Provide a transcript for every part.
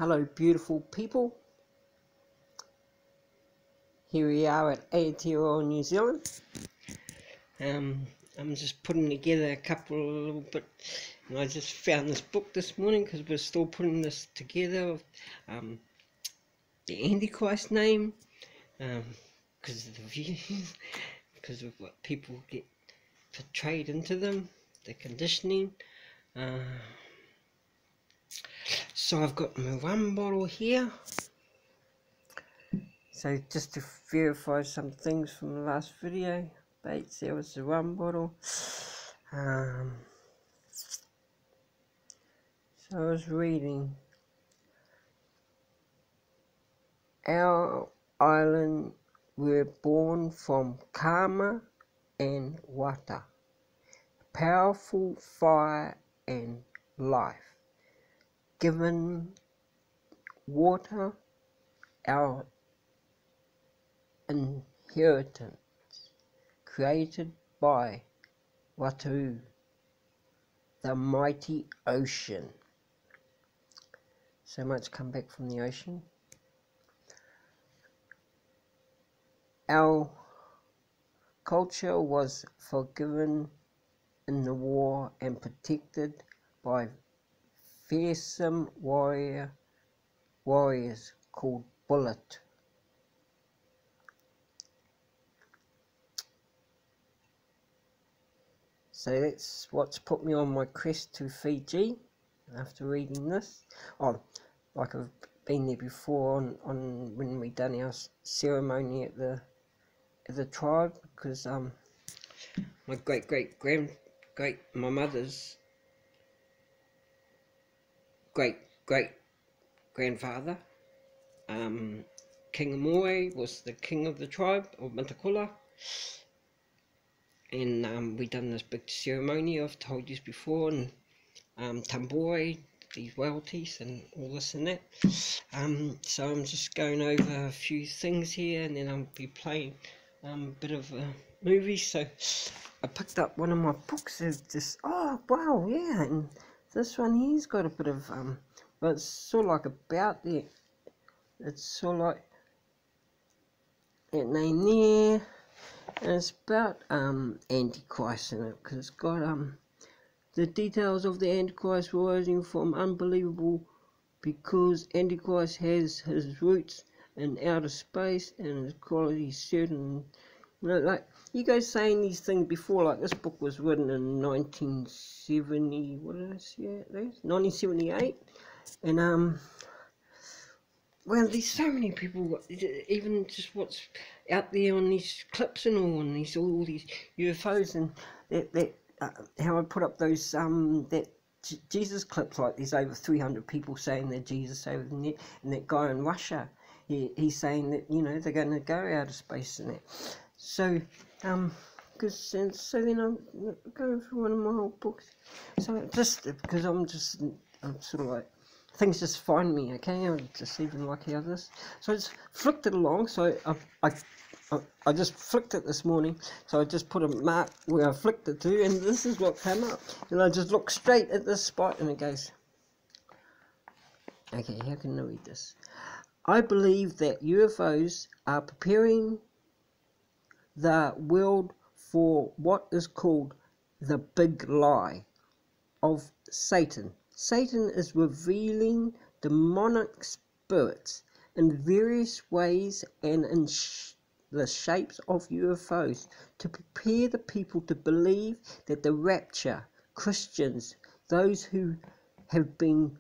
Hello beautiful people, here we are at Aotearoa, New Zealand. I'm just putting together a couple of little bit, and I just found this book this morning because we're still putting this together of the Antichrist name, because of the views, because of what people get portrayed into them, the conditioning. So I've got my rum bottle here. So just to verify some things from the last video, Bates, there was the rum bottle. So I was reading, our island were born from karma and wata, powerful fire and life, given water our inheritance, created by Watu, the mighty ocean. So much come back from the ocean. Our culture was forgiven in the war and protected by fearsome warriors called Bullet. So that's what's put me on my quest to Fiji after reading this. Oh, like I've been there before on when we done our ceremony at the tribe, because my my mother's great grandfather, King Moe, was the king of the tribe of Matakula. And we done this big ceremony I've told you before, and tamboi, these royalties and all this and that. So I'm just going over a few things here, and then I'll be playing a bit of a movie. So I picked up one of my books of just, oh wow, yeah, and this one here's got a bit of but it's sort of like about the, it's sort of like that name there. And it's about Antichrist in it, because it's got the details of the Antichrist rising from unbelievable, because Antichrist has his roots in outer space and his quality certain. You know, like you guys saying these things before, like this book was written in 1970. What did I say? 1978, and well, there's so many people, even just what's out there on these clips and all, and all these UFOs, and that how I put up those that Jesus clips, like there's over 300 people saying they're Jesus over the net, and that guy in Russia, he's saying that, you know, they're going to go out of space and that. So so then I'm going through one of my old books. So just because I'm sort of like, things just find me, okay? I'm just even like how this. So I just flicked it along. So I just flicked it this morning. So I just put a mark where I flicked it to, and this is what came up. And I just look straight at this spot, and it goes, okay, how can I read this? I believe that UFOs are preparing the world for what is called the big lie of Satan. Satan is revealing demonic spirits in various ways and in the shapes of UFOs to prepare the people to believe that the rapture, Christians, those who have been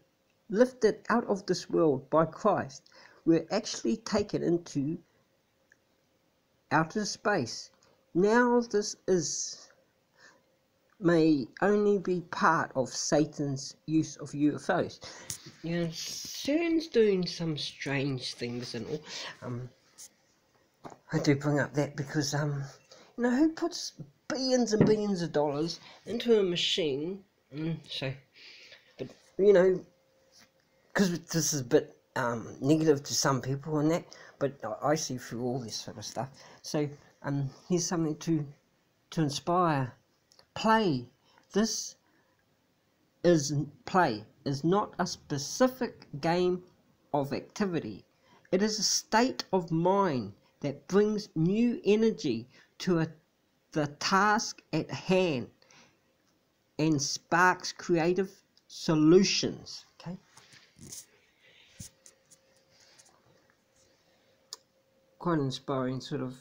lifted out of this world by Christ, were actually taken into outer space. Now this may only be part of Satan's use of UFOs. You know, CERN's doing some strange things and all. I do bring up that because, you know, who puts billions and billions of dollars into a machine? So, but, you know, because this is a bit negative to some people and that, but I see through all this sort of stuff. So, here's something to inspire. Play. This is play. Is not a specific game of activity. It is a state of mind that brings new energy to the task at hand and sparks creative solutions. Okay. Quite inspiring, sort of.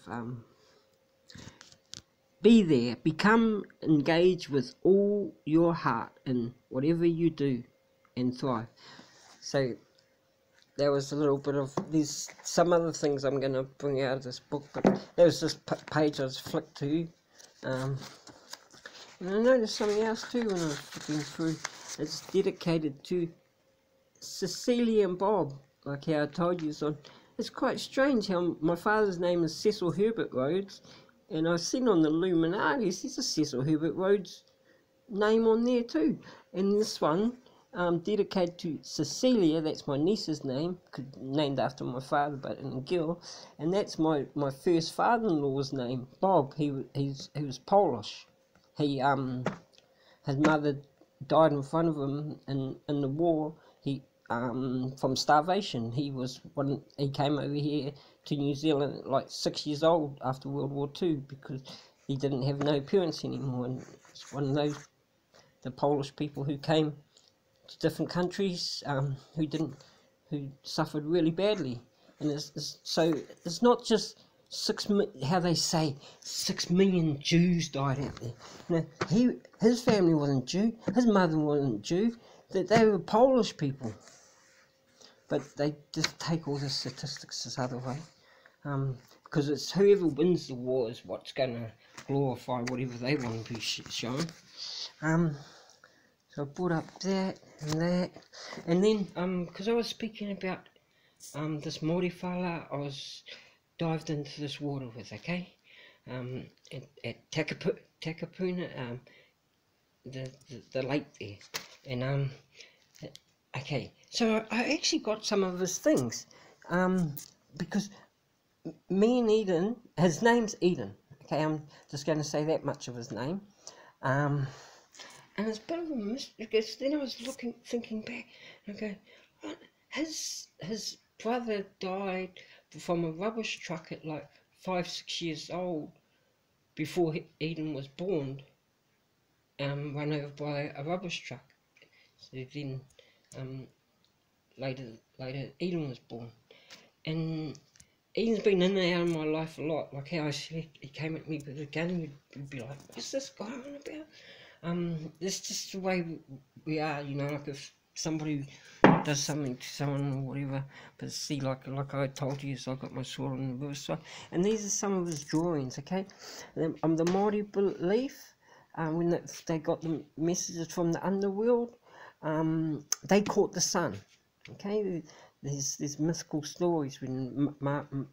Be there, become engaged with all your heart in whatever you do and thrive. So there was a little bit of, there's some other things I'm going to bring out of this book, but there was this page I was flicked to, and I noticed something else too when I was flicking through. It's dedicated to Cecilia and Bob, like how I told you. So it's quite strange how my father's name is Cecil Herbert Rhodes, and I've seen on the Illuminatis there's a Cecil Herbert Rhodes name on there too. And this one, dedicated to Cecilia, that's my niece's name, named after my father, but in a girl. And that's my first father-in-law's name, Bob. He was Polish. His mother died in front of him in the war. He from starvation. He came over here to New Zealand at like 6 years old after World War II because he didn't have no parents anymore, and it's one of those, the Polish people who came to different countries, who suffered really badly. And so it's not just how they say 6 million Jews died out there. No, his family wasn't Jew, his mother wasn't Jew, that they were Polish people. But they just take all the statistics this other way, because it's whoever wins the war is what's going to glorify whatever they want to be shown. So I brought up that, and then because I was speaking about this Māori fella I was dived into this water with, okay, at Takapuna, the lake there, and okay, so I actually got some of his things, because me and Eden, his name's Eden, okay, I'm just going to say that much of his name, and it's a bit of a mystery, because then I was thinking back, okay, what? His brother died from a rubbish truck at like 5-6 years old, before Eden was born, run over by a rubbish truck. So then, later Eden was born, and Eden's been in and out of my life a lot. Like how I said, he came at me with a gun, you'd be like, what's this guy on about? It's just the way we are, you know, like if somebody does something to someone or whatever, but see, like I told you, so I got my sword on the riverside, and these are some of his drawings, okay? The Māori belief, when they got the messages from the underworld, they caught the sun, okay? There's mythical stories when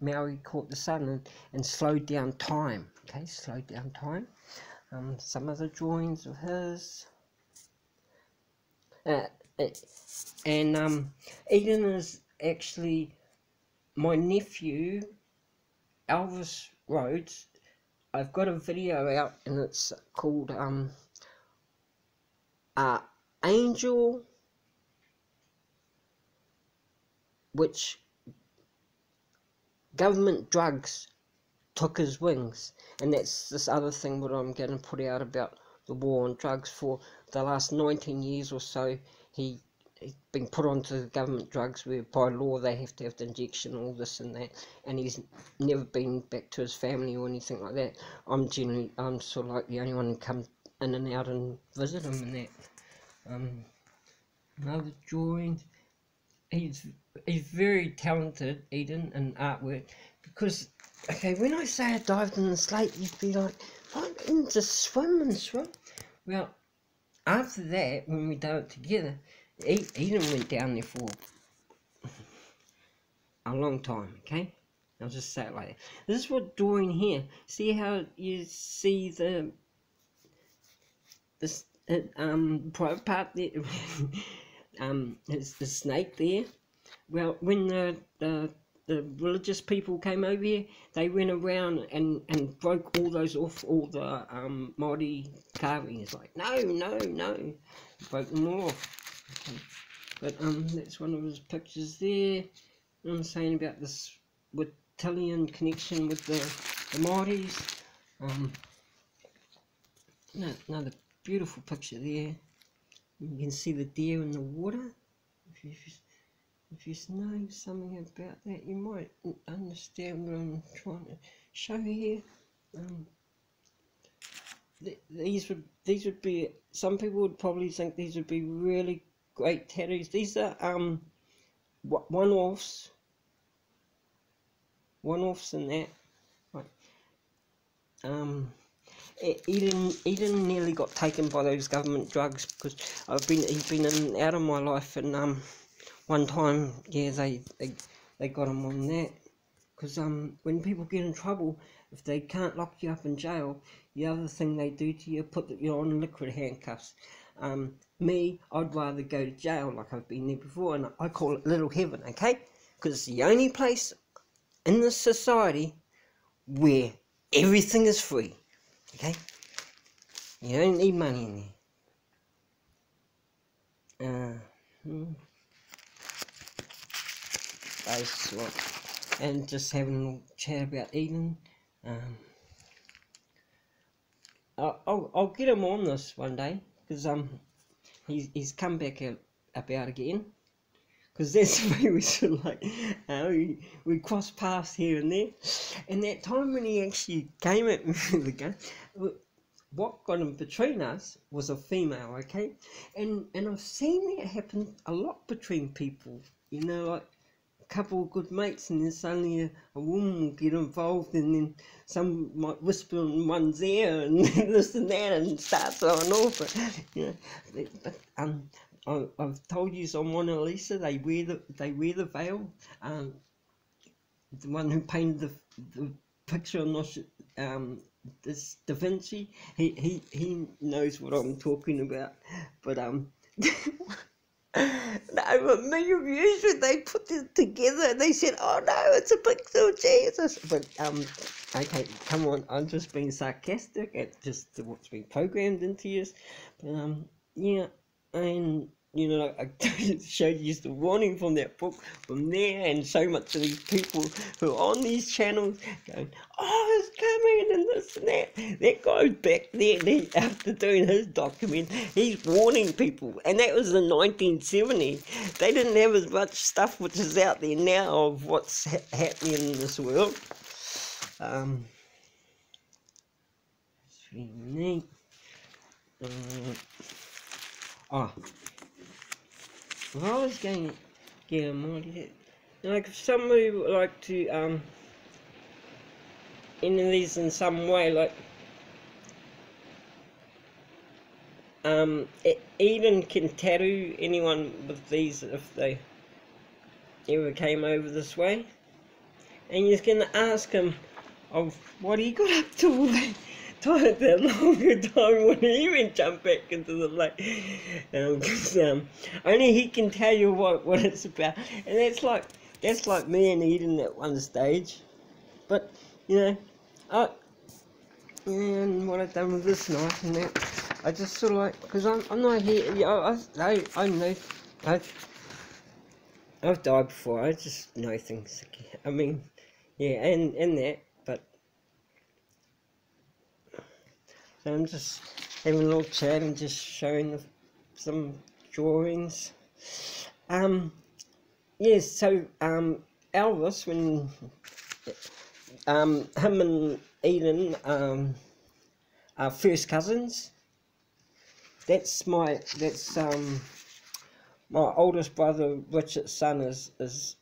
Maori caught the sun and slowed down time, okay? Slowed down time. Some other drawings of his. And Eden is actually my nephew, Elvis Rhodes. I've got a video out and it's called Angel which government drugs took his wings, and that's this other thing that I'm going to put out about the war on drugs. For the last 19 years or so, he's been put onto the government drugs where by law they have to have the injection, all this and that, and he's never been back to his family or anything like that. I'm sort of like the only one who come in and out and visit him and that. Another drawings. He's very talented, Eden, in artwork, because, okay, when I say I dived in this lake, you'd be like, what, and just swim? Well, after that, when we done it together, Eden went down there for a long time, okay? I'll just say it like that. This is what drawing here. See how you see this private part there? It's the snake there. Well, when the religious people came over here, they went around and broke all those off, all the Māori carvings. Like, no, broke them all off. Okay. But that's one of his pictures there. I'm saying about this with Italian connection with the Māoris. Another beautiful picture there. You can see the deer in the water. If you know something about that, you might understand what I'm trying to show here. These would be, some people would probably think these would be really great tattoos. These are one-offs in that. Right. Eden nearly got taken by those government drugs, because he's been in and out of my life, and one time, yeah, they got him on that, because when people get in trouble, if they can't lock you up in jail, the other thing they do to you, put you on liquid handcuffs. Me, I'd rather go to jail, like I've been there before, and I call it little heaven, okay? Because it's the only place in this society where everything is free, okay? You don't need money in there. And just having a little chat about Eden. I'll get him on this one day, because he's come back about again, because that's the way we sort of like we cross paths here and there. And that time when he actually came at me with the gun, what got him between us was a female, okay? And I've seen that happen a lot between people, you know, like a couple of good mates, and then suddenly a woman will get involved, and then some might whisper in one's ear and this and that, and starts on off. But you know, I've told you on Mona Lisa, they wear the veil. The one who painted the picture on this Da Vinci, he knows what I'm talking about. But no, but many reviews, when they put it together, they said, "Oh no, it's a picture of Jesus." But okay, come on, I'm just being sarcastic at just what's been programmed into you. But yeah, and you know, I showed you the warning from that book from there, and so much of these people who are on these channels going, "Oh, it's coming," and this and that. That guy back there, after doing his document, he's warning people, and that was in 1970. They didn't have as much stuff which is out there now of what's happening in this world. It's really neat. If I was going to get a mod, like if somebody would like to enter these in some way, like Eden can tattoo anyone with these if they ever came over this way, and you're going to ask him of what he got up to all that longer time when he even jumped back into the lake. Only he can tell you what it's about, and that's like me and Eden at one stage. But you know, and what I've done with this knife and that, I just sort of like, because I'm not here. I know I've died before. I just know things. I mean, yeah, and that, but. I'm just having a little chat and just showing some drawings. Yes, so Elvis, when him and Eden are first cousins. That's my oldest brother Richard's son is that's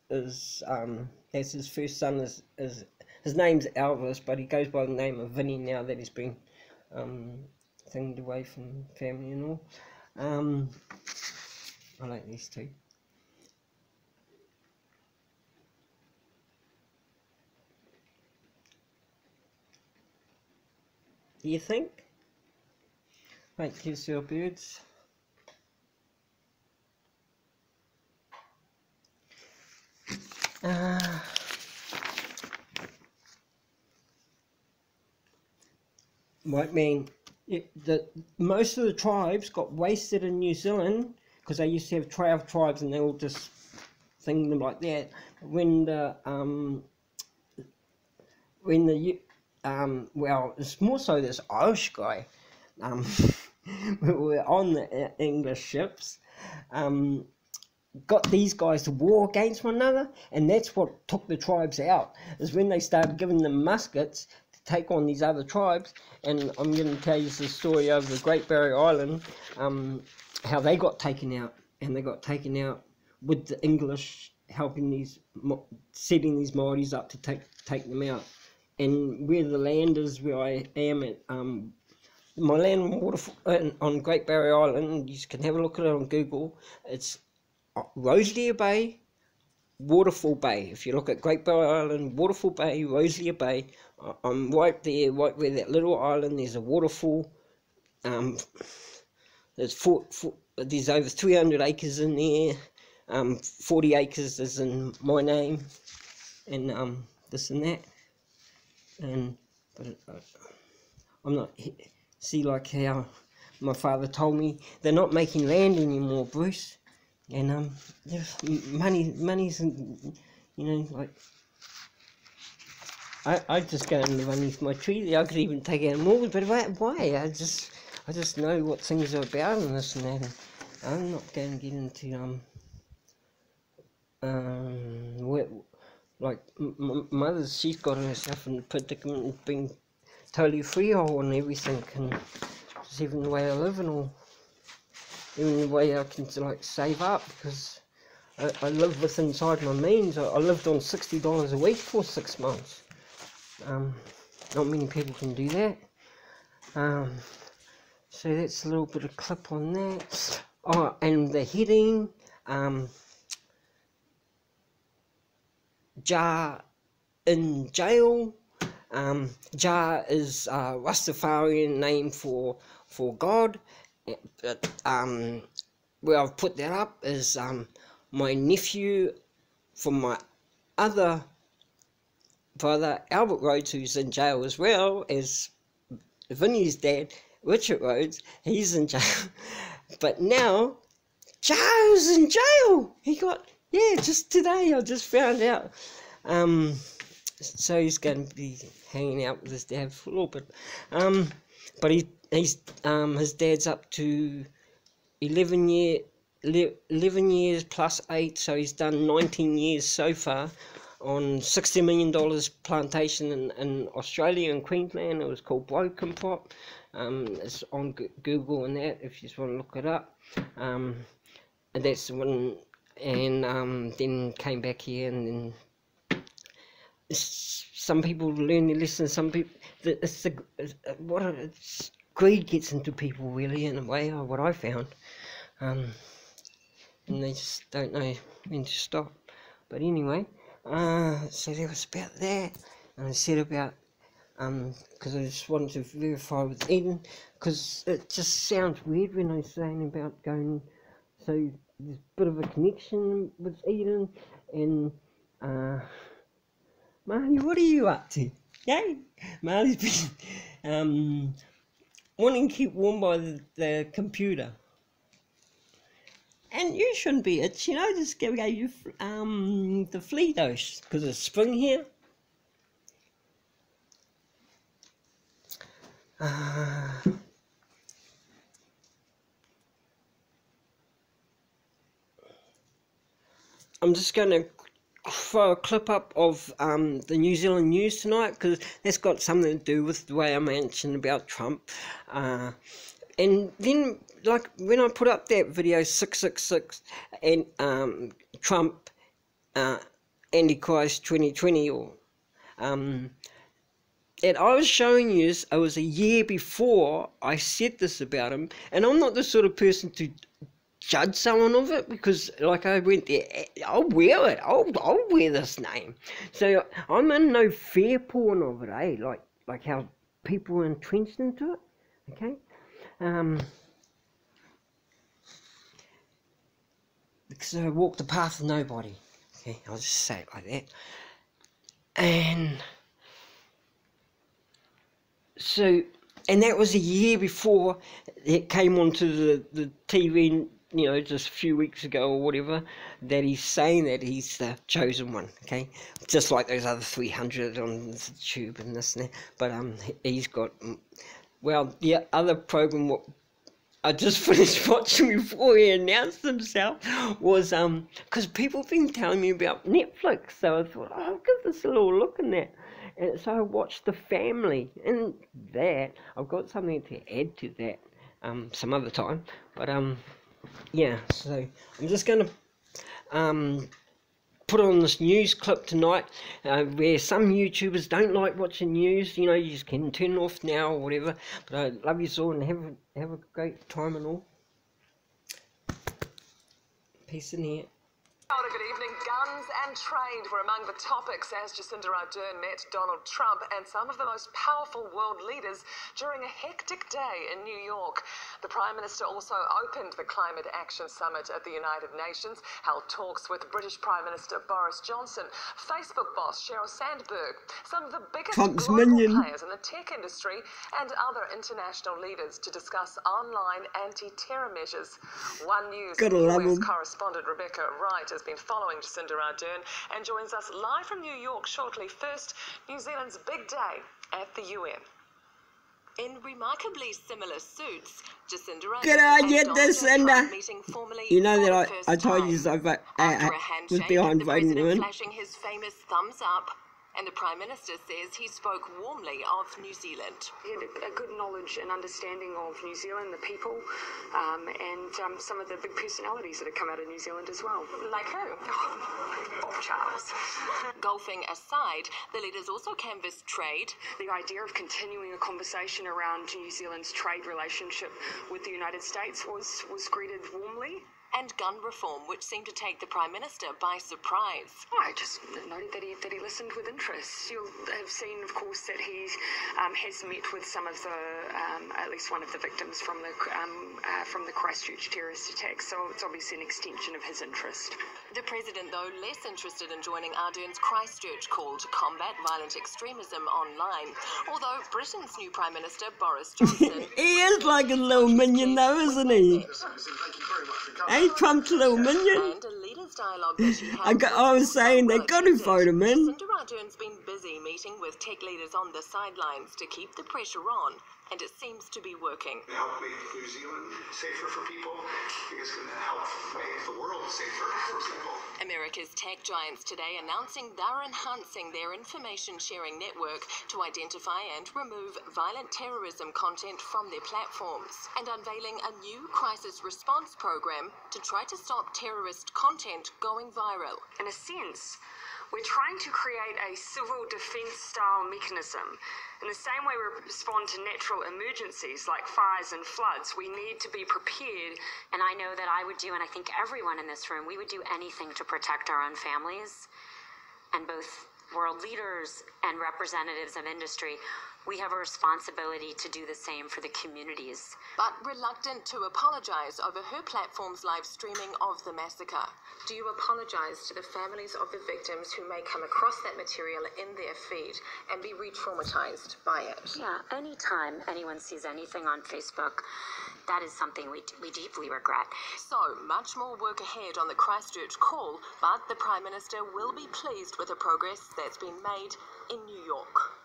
his first son is his name's Elvis, but he goes by the name of Vinny now that he's been thinged away from family and all. I like these two. Do you think? Thank you, Sir Birds. Might mean that most of the tribes got wasted in New Zealand because they used to have 12 tribes and they all just thing them like that. When the well, it's more so this Irish guy, we were on the English ships, got these guys to war against one another, and that's what took the tribes out, is when they started giving them muskets to take on these other tribes. And I'm going to tell you the story over the Great Barrier Island, how they got taken out, and they got taken out with the English helping these, setting these Māoris up to take them out. And where the land is, where I am at, my land on Great Barrier Island, you can have a look at it on Google. It's Roselier Bay, Waterfall Bay. If you look at Great Barrier Island, Waterfall Bay, Roselier Bay, I'm right there, right where that little island, there's a waterfall. There's there's over 300 acres in there. 40 acres is in my name, and this and that. But I'm not, see, like how my father told me, they're not making land anymore, Bruce. And money's, you know, like, I just go and live underneath my tree. I could even take out a mortgage, but why? I just know what things are about and this and that. And I'm not going to get into like mother's, she's got herself in the predicament of being totally freehold and everything, and just even the way I live and all, even the way I can like save up, because I live with inside my means. I lived on $60 a week for 6 months. Not many people can do that. So that's a little bit of clip on that. Oh, and the heading, Jah in jail. Jah is a Rastafarian name for God. But where I've put that up is my nephew from my other brother, Albert Rhodes, who's in jail as well as Vinny's dad, Richard Rhodes. He's in jail. But now, Jah's in jail. He got, yeah, just today I just found out. So he's going to be hanging out with his dad for a little bit. But he's his dad's up to 11 years plus 8, so he's done 19 years so far on $60 million plantation in Australia and Queensland. It was called Broken Pot. It's on Google and that if you just want to look it up. And that's the one. And then came back here, and then some people learn their lesson. Some people, greed gets into people really, in a way, what I found, and they just don't know when to stop. But anyway, so that was about that, and I said about because I just wanted to verify with Eden, because it just sounds weird when I'm saying about going. So there's a bit of a connection with Eden, and Marley, what are you up to? Yay! Marley's been wanting to keep warm by the computer. And you shouldn't be, it's, you know, just gave you the flea dose, because it's spring here. I'm just going to throw a clip up of the New Zealand news tonight, because that's got something to do with the way I mentioned about Trump. And then, like, when I put up that video 666 and Trump Antichrist 2020, or and I was showing you this, it was a year before I said this about him, and I'm not the sort of person to judge someone of it, because like I went there, I'll wear it, I'll wear this name, so I'm in no fear porn of it, like how people are entrenched into it, okay, because I walk the path of nobody, okay, I'll just say it like that. And so, and that was a year before it came onto the TV you know, just a few weeks ago or whatever, that he's saying that he's the chosen one, okay? Just like those other 300 on the tube and this and that. But he's got, well, the other program what I just finished watching before he announced himself was, because people have been telling me about Netflix, so I thought, oh, I'll give this a little look in that. And so I watched The Family, and that, I've got something to add to that some other time, but yeah, so I'm just going to put on this news clip tonight, where some YouTubers don't like watching news, you know, you just can turn it off now or whatever, but I love you all and have a great time and all. Peace in here. Good evening. Guns and trade were among the topics as Jacinda Ardern met Donald Trump and some of the most powerful world leaders during a hectic day in New York. The Prime Minister also opened the Climate Action Summit at the United Nations, held talks with British Prime Minister Boris Johnson, Facebook boss Sheryl Sandberg, some of the biggest Trump's global minion. players in the tech industry, and other international leaders to discuss online anti-terror measures. One News US correspondent Rebecca Wright has been following Jacinda Ardern and joins us live from New York shortly. First, New Zealand's big day at the UN. In remarkably similar suits, Jacinda Ardern and Donald Trump meeting formally you know that for the I first told time. you I After a was handshake, behind the voting president women. flashing his famous thumbs up, and the Prime Minister says he spoke warmly of New Zealand. He had a good knowledge and understanding of New Zealand, the people, and some of the big personalities that have come out of New Zealand as well. Like who? Bob Charles. Golfing aside, the leaders also canvassed trade. The idea of continuing a conversation around New Zealand's trade relationship with the United States was greeted warmly. And gun reform, which seemed to take the Prime Minister by surprise. I just noted that he listened with interest. You'll have seen, of course, that he has met with some of the, at least one of the victims from the Christchurch terrorist attack. So it's obviously an extension of his interest. The President, though, less interested in joining Ardern's Christchurch call to combat violent extremism online. Although Britain's new Prime Minister, Boris Johnson... He is like a little minion though, isn't he? Hey, Trump's little minion. And a leaders' dialogue that she had I was saying they got to vote him in. Jacinda Ardern's been busy meeting with tech leaders on the sidelines to keep the pressure on, and it seems to be working. Help make New Zealand safer for people, because it's going to help make the world safer for people. America's tech giants today announcing they're enhancing their information sharing network to identify and remove violent terrorism content from their platforms, and unveiling a new crisis response program to try to stop terrorist content going viral. In a sense, we're trying to create a civil defence style mechanism. In the same way we respond to natural emergencies like fires and floods, we need to be prepared. And I know that I would do, and I think everyone in this room, we would do anything to protect our own families. And both world leaders and representatives of industry, we have a responsibility to do the same for the communities. But reluctant to apologise over her platform's live streaming of the massacre. Do you apologise to the families of the victims who may come across that material in their feed and be re-traumatised by it? Yeah, anytime anyone sees anything on Facebook, that is something we deeply regret. So, much more work ahead on the Christchurch call, but the Prime Minister will be pleased with the progress that's been made in New York.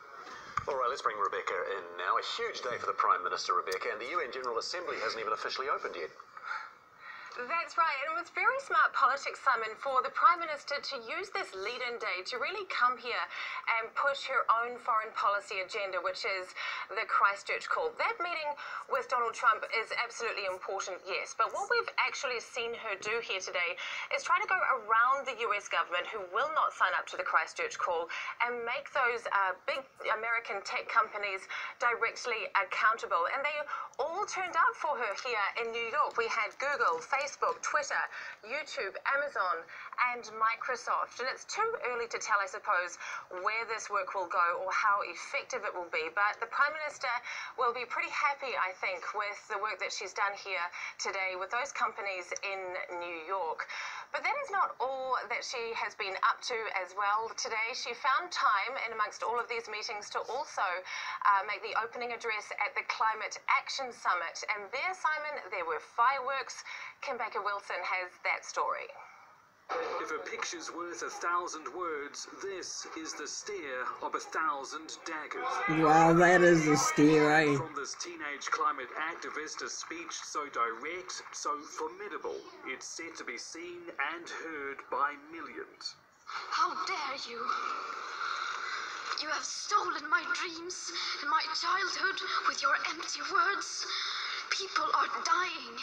All right, let's bring Rebecca in now. A huge day for the Prime Minister, Rebecca, and the UN General Assembly hasn't even officially opened yet. That's right, and it was very smart politics, Simon, for the Prime Minister to use this lead-in day to really come here and push her own foreign policy agenda, which is the Christchurch call. That meeting with Donald Trump is absolutely important, yes, but what we've actually seen her do here today is try to go around the US government, who will not sign up to the Christchurch call, and make those big American tech companies directly accountable. And they all turned up for her here in New York. We had Google, Facebook, Twitter, YouTube, Amazon, and Microsoft. And it's too early to tell, I suppose, where this work will go or how effective it will be. But the Prime Minister will be pretty happy, I think, with the work that she's done here today with those companies in New York. But that is not not all that she has been up to as well today. She found time in amongst all of these meetings to also make the opening address at the Climate Action Summit. And there, Simon, there were fireworks. Kim Baker-Wilson has that story. If a picture's worth 1,000 words, this is the stare of 1,000 daggers. Wow, that is a stare, eh? From this teenage climate activist, a speech so direct, so formidable, it's said to be seen and heard by millions. How dare you! You have stolen my dreams and my childhood with your empty words. People are dying.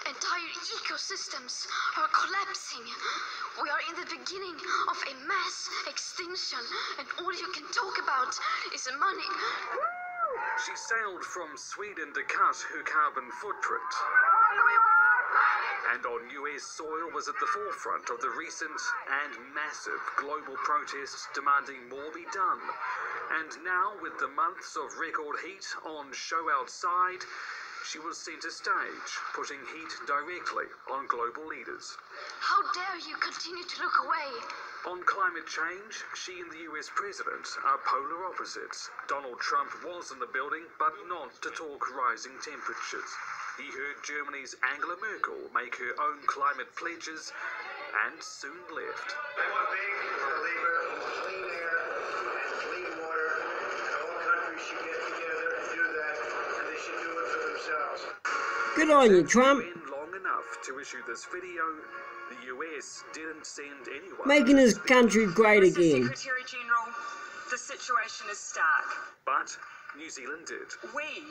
Entire ecosystems are collapsing. We are in the beginning of a mass extinction, and all you can talk about is money. She sailed from Sweden to cut her carbon footprint, and on US soil was at the forefront of the recent and massive global protests demanding more be done. And now, with the months of record heat on show outside, she was centre stage, putting heat directly on global leaders. How dare you continue to look away? On climate change, she and the US president are polar opposites. Donald Trump was in the building, but not to talk rising temperatures. He heard Germany's Angela Merkel make her own climate pledges and soon left. I'm a big believer in clean air and clean water, and all countries should get together and do that, and they should do it for themselves. Good on you, Trump. Been long enough to issue this video, the US didn't send anyone. Making his country great again. Mr. Secretary General, the situation is stark. But New Zealand did. We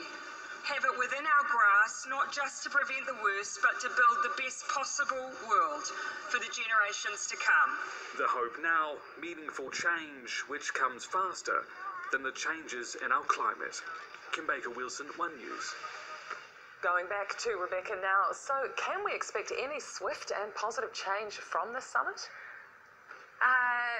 have it within our grasp not just to prevent the worst, but to build the best possible world for the generations to come. The hope now, meaningful change, which comes faster than the changes in our climate. Kim Baker-Wilson, One News. Going back to Rebecca now, so can we expect any swift and positive change from the summit?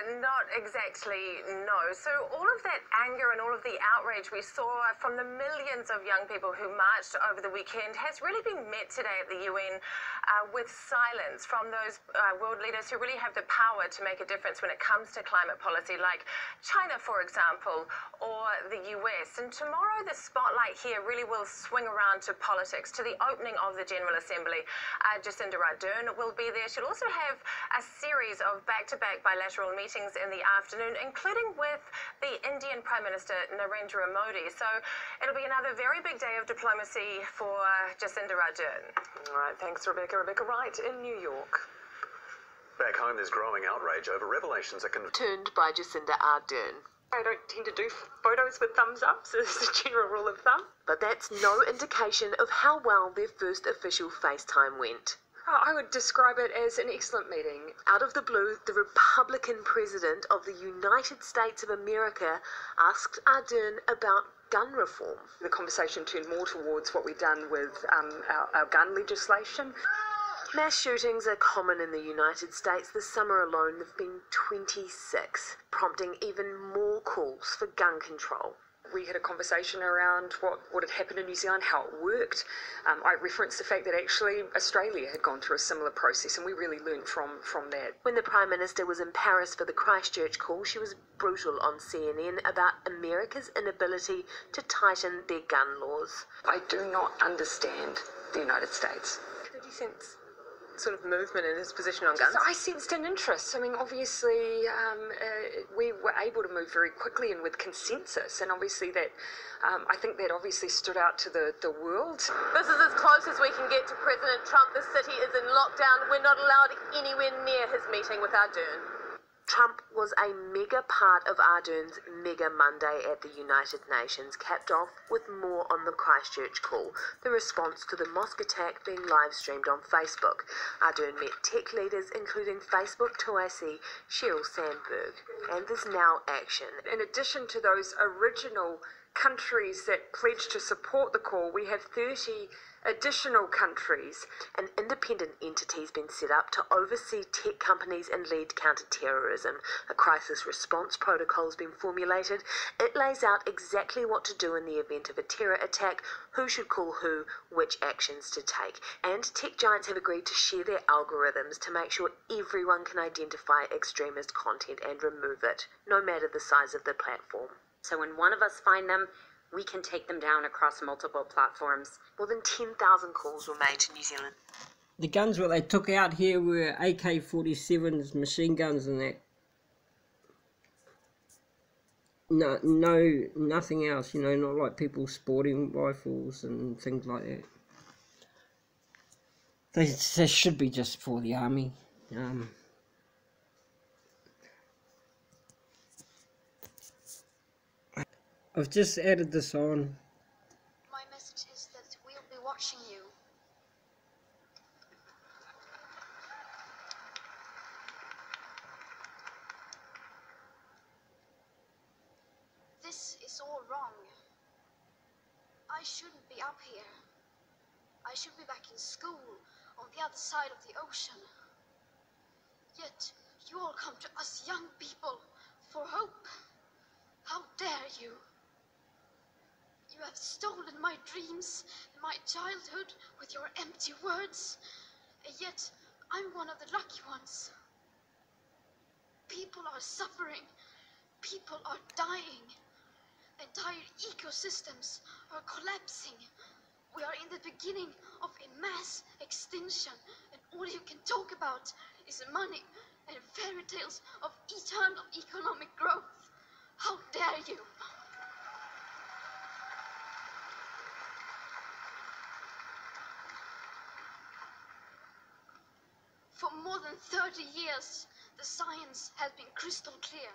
Not exactly, no. So all of that anger and all of the outrage we saw from the millions of young people who marched over the weekend has really been met today at the UN with silence from those world leaders who really have the power to make a difference when it comes to climate policy, like China, for example, or the US. And tomorrow the spotlight here really will swing around to politics, to the opening of the General Assembly. Jacinda Ardern will be there. She'll also have a series of back-to-back bilateral meetings in the afternoon, including with the Indian Prime Minister Narendra Modi. So it'll be another very big day of diplomacy for Jacinda Ardern. All right, thanks, Rebecca. Rebecca Wright in New York. Back home, there's growing outrage over revelations that Turned by Jacinda Ardern. I don't tend to do photos with thumbs ups as a general rule of thumb. But that's no indication of how well their first official FaceTime went. I would describe it as an excellent meeting. Out of the blue, the Republican president of the United States of America asked Ardern about gun reform. The conversation turned more towards what we've done with our gun legislation. Mass shootings are common in the United States. This summer alone, there have been 26, prompting even more calls for gun control. We had a conversation around what had happened in New Zealand, how it worked. I referenced the fact that actually Australia had gone through a similar process, and we really learned from that. When the Prime Minister was in Paris for the Christchurch call, she was brutal on CNN about America's inability to tighten their gun laws. I do not understand the United States. Did you sense sort of movement in his position on guns? So I sensed an interest. I mean, obviously, we were able to move very quickly and with consensus, and obviously that, I think that obviously stood out to the world. This is as close as we can get to President Trump. The city is in lockdown. We're not allowed anywhere near his meeting with Ardern. Trump was a mega part of Ardern's Mega Monday at the United Nations, capped off with more on the Christchurch call, the response to the mosque attack being live-streamed on Facebook. Ardern met tech leaders including Facebook 2IC Sheryl Sandberg, and there's now action. In addition to those original countries that pledged to support the call. We have 30 additional countries. An independent entity has been set up to oversee tech companies and lead counter-terrorism. A crisis response protocol has been formulated. It lays out exactly what to do in the event of a terror attack, who should call who, which actions to take. And tech giants have agreed to share their algorithms to make sure everyone can identify extremist content and remove it, no matter the size of the platform. So when one of us find them, we can take them down across multiple platforms. More than 10,000 calls were made to New Zealand. The guns what they took out here were AK-47s, machine guns and that. No, nothing else, you know, not like people sporting rifles and things like that. They should be just for the army. I've just added this on. My message is that we'll be watching you. This is all wrong. I shouldn't be up here. I should be back in school on the other side of the ocean. Yet you all come to us young people for hope. How dare you? You have stolen my dreams and my childhood with your empty words, and yet I'm one of the lucky ones. People are suffering. People are dying. Entire ecosystems are collapsing. We are in the beginning of a mass extinction, and all you can talk about is money and fairy tales of eternal economic growth. How dare you? For more than 30 years, the science has been crystal clear.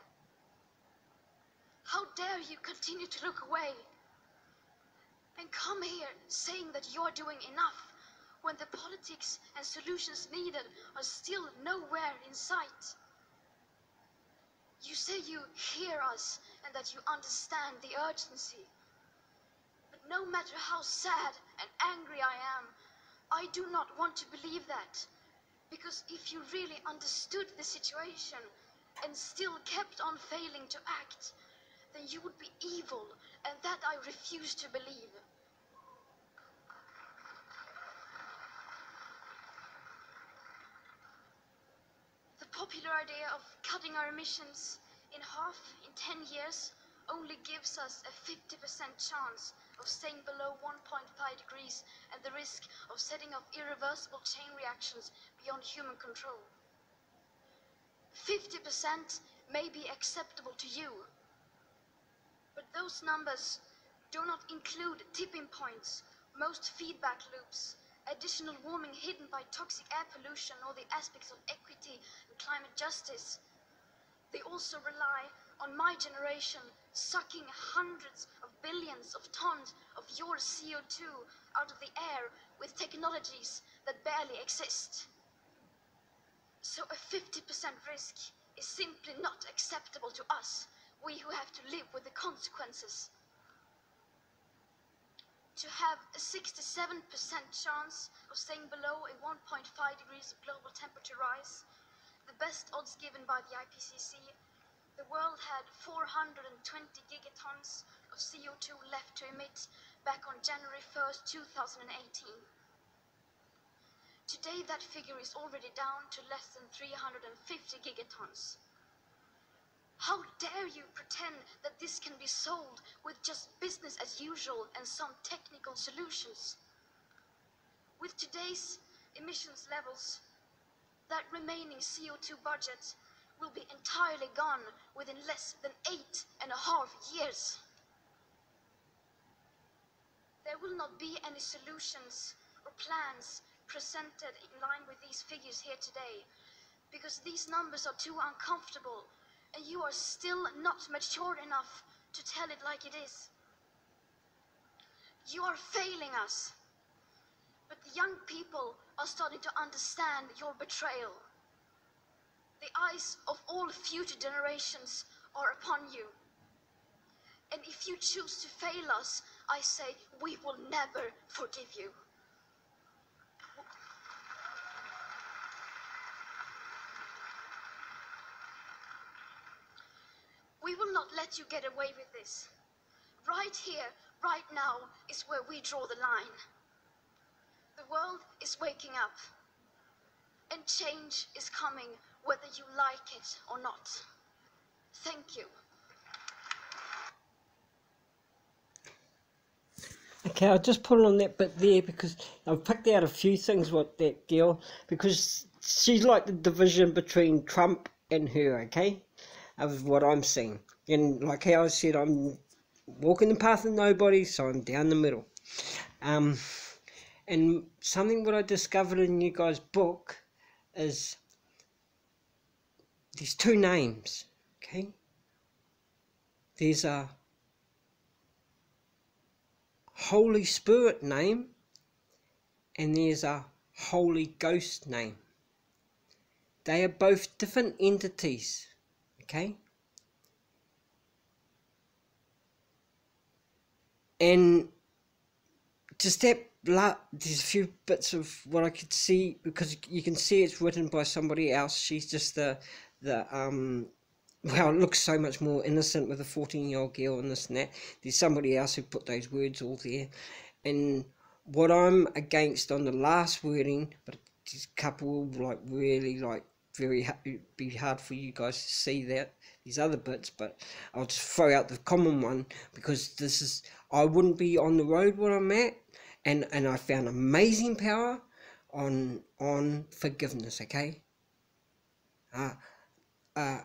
How dare you continue to look away and come here saying that you're doing enough when the politics and solutions needed are still nowhere in sight? You say you hear us and that you understand the urgency. But no matter how sad and angry I am, I do not want to believe that. Because if you really understood the situation and still kept on failing to act, then you would be evil, and that I refuse to believe. The popular idea of cutting our emissions in half in 10 years only gives us a 50% chance of staying below 1.5 degrees and the risk of setting off irreversible chain reactions beyond human control. 50% may be acceptable to you, but those numbers do not include tipping points, most feedback loops, additional warming hidden by toxic air pollution, or the aspects of equity and climate justice. They also rely on my generation sucking hundreds of billions of tons of your CO2 out of the air with technologies that barely exist. So a 50% risk is simply not acceptable to us, we who have to live with the consequences. To have a 67% chance of staying below a 1.5 degrees of global temperature rise, the best odds given by the IPCC, the world had 420 gigatons of CO2 left to emit back on January 1st, 2018. Today that figure is already down to less than 350 gigatons. How dare you pretend that this can be solved with just business as usual and some technical solutions? With today's emissions levels, that remaining CO2 budget will be entirely gone within less than 8.5 years. There will not be any solutions or plans presented in line with these figures here today, because these numbers are too uncomfortable and you are still not mature enough to tell it like it is. You are failing us, but the young people are starting to understand your betrayal. The eyes of all future generations are upon you, And if you choose to fail us, I say we will never forgive you. We will not let you get away with this. Right here, right now, is where we draw the line. The world is waking up, and change is coming whether you like it or not. Thank you. Okay, I'll just put on that bit there because I've picked out a few things with that girl, because she's like the division between Trump and her, okay, of what I'm seeing. And like how I said, I'm walking the path of nobody, so I'm down the middle. And something what I discovered in you guys' book is there's two names, okay? There's a Holy Spirit name and there's a Holy Ghost name. They are both different entities, okay? And just that, there's a few bits of what I could see, because you can see it's written by somebody else. She's just well, it looks so much more innocent with a 14-year-old girl and this and that. There's somebody else who put those words all there. And what I'm against on the last wording, but there's a couple like really like very be hard for you guys to see that, these other bits, but I'll just throw out the common one, because this is, I wouldn't be on the road where I'm at, and I found amazing power on forgiveness, okay? I've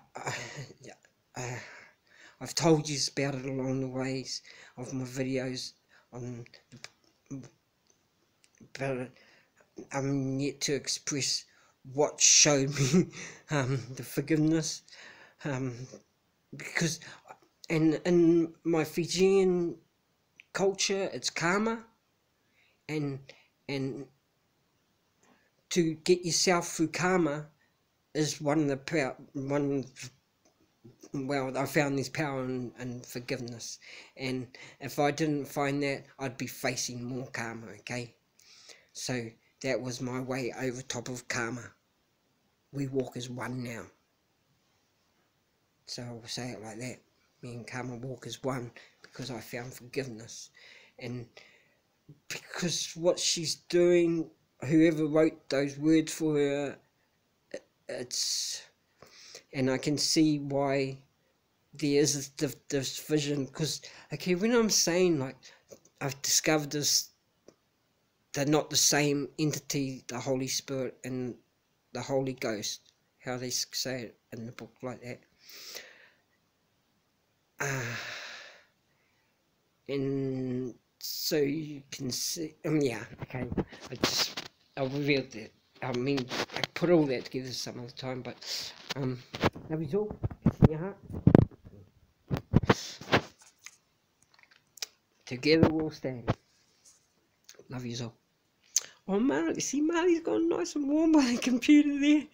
told you about it along the ways of my videos on but I'm yet to express what showed me the forgiveness, because in my Fijian culture it's karma, and to get yourself through karma is one of the well, I found this power in forgiveness, and if I didn't find that, I'd be facing more karma, okay? So that was my way over top of karma. We walk as one now. So I'll say it like that. Me and karma walk as one, because I found forgiveness. And because what she's doing, whoever wrote those words for her, it's, and I can see why there is this vision, because okay, when I'm saying like I've discovered this, they're not the same entity, the Holy Spirit and the Holy Ghost, how they say it in the book like that. And so you can see, yeah, okay, I revealed that. I mean, I put all that together some other time, but love you all, in your heart. Together we'll stand. Love you all. Oh, Marley, see, Marley's gone nice and warm by the computer there.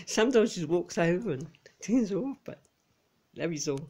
Sometimes she walks over and turns it off, but love you all.